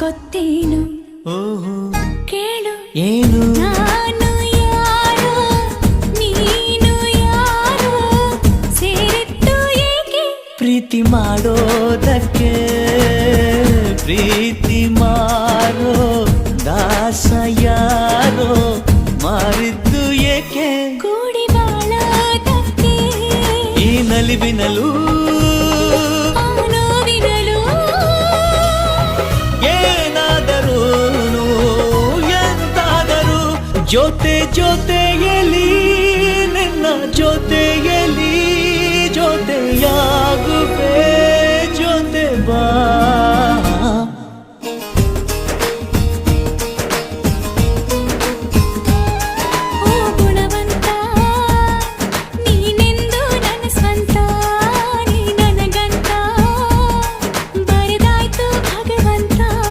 ಗೊತ್ತೇನು ಓಹೋ ಕೇಳು ಏನು ನಾನು ಯಾರೋ ನೀನು ಯಾರೋ ಸೇರಿತ್ತು ಏಕೆ ಪ್ರೀತಿ ಮಾಡೋದಕ್ಕೆ ಪ್ರೀತಿ ಮಾರೋ ದಾಸ ಯಾರೋ ಮಾರಿದ್ದು ಏಕೆ ಕೂಡಿ ಬಾಳೋದಕ್ಕೆ ಈ ನಲಿವಿನಲು ಆ ನೋವಿನಲು ಏನಾದರೂ ಎಂತಾದರೂ ಜೊತೆ ಜೊತೆ